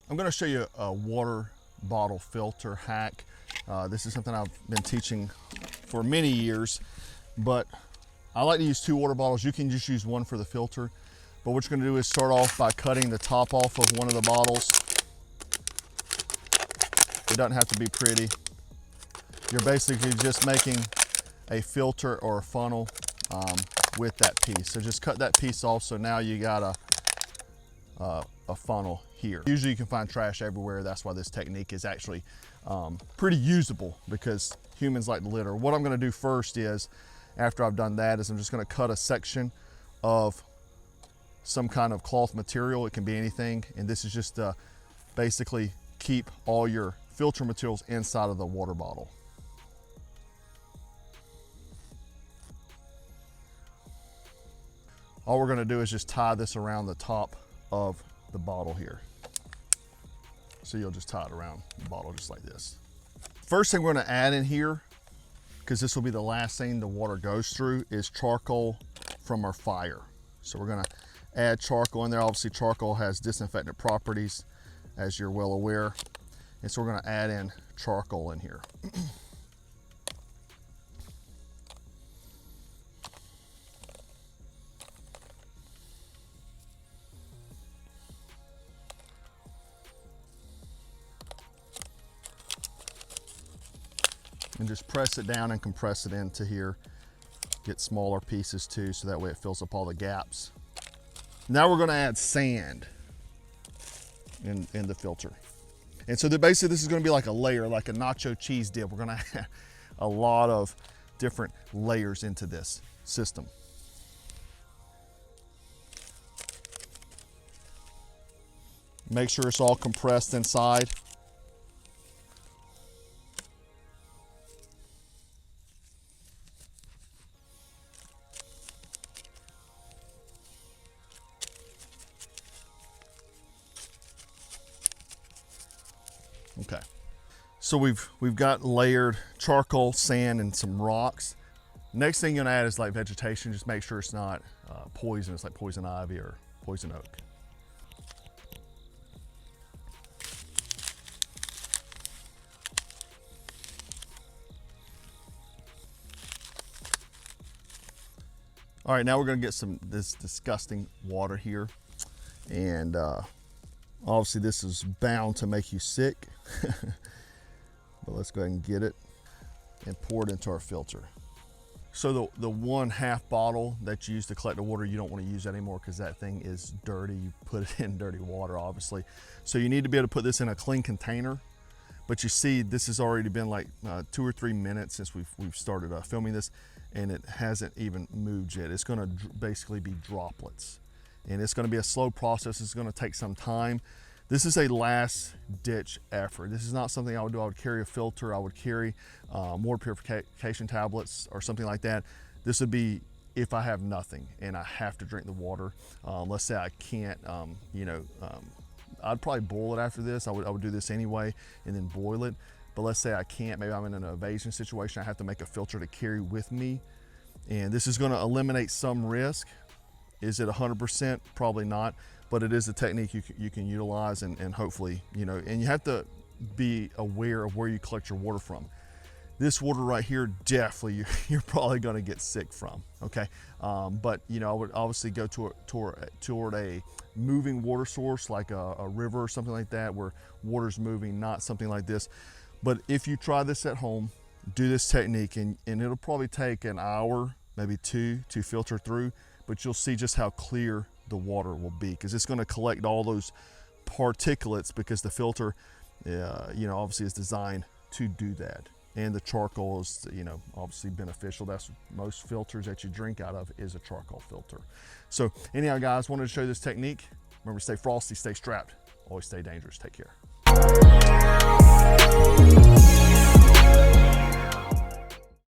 I'm going to show you a water bottle filter hack. This is something I've been teaching for many years, but I like to use 2 water bottles. You can just use one for the filter, but what you're going to do is start off by cutting the top off of one of the bottles. It doesn't have to be pretty. You're basically just making a filter or a funnel with that piece. So just cut that piece off, so now you got a funnel here. Usually you can find trash everywhere. That's why this technique is actually pretty usable, because humans like to litter. What I'm gonna do first is, after I've done that, is I'm just gonna cut a section of some kind of cloth material. It can be anything. And this is just basically keep all your filter materials inside of the water bottle. All we're gonna do is just tie this around the top of the bottle here. So you'll just tie it around the bottle just like this. First thing we're gonna add in here, because this will be the last thing the water goes through, is charcoal from our fire. So we're gonna add charcoal in there. Obviously charcoal has disinfectant properties, as you're well aware. And so we're gonna add in charcoal in here. And just press it down and compress it into here. Get smaller pieces too, so that way it fills up all the gaps. Now we're gonna add sand in the filter. And so basically this is gonna be like a layer, like a nacho cheese dip. We're gonna add a lot of different layers into this system. Make sure it's all compressed inside. Okay, so we've got layered charcoal, sand, and some rocks. Next thing you're gonna add is like vegetation. Just make sure it's not poisonous, like poison ivy or poison oak. All right, now we're gonna get this disgusting water here, and obviously this is bound to make you sick, but let's go ahead and get it and pour it into our filter. So the 1/2 bottle that you use to collect the water, you don't want to use that anymore, because that thing is dirty. You put it in dirty water, obviously. So you need to be able to put this in a clean container. But you see, this has already been like 2 or 3 minutes since we've started filming this, and it hasn't even moved yet. It's gonna basically be droplets. And it's gonna be a slow process. It's gonna take some time. This is a last ditch effort. This is not something I would do. I would carry a filter. I would carry water purification tablets or something like that. This would be if I have nothing and I have to drink the water. Let's say I can't, I'd probably boil it after this. I would do this anyway and then boil it. But let's say I can't, maybe I'm in an evasion situation. I have to make a filter to carry with me. And this is gonna eliminate some risk. Is it 100%? Probably not, but it is a technique you can utilize, and hopefully, and you have to be aware of where you collect your water from. This water right here, definitely you're probably gonna get sick from, okay? But I would obviously go toward a moving water source, like a river or something like that, where water's moving, not something like this. But if you try this at home, do this technique, and it'll probably take an hour, maybe 2 to filter through, but you'll see just how clear the water will be, because it's going to collect all those particulates, because the filter, obviously is designed to do that. And the charcoal is, obviously beneficial. That's most filters that you drink out of is a charcoal filter. So anyhow, guys, wanted to show you this technique. Remember, stay frosty, stay strapped, always stay dangerous. Take care.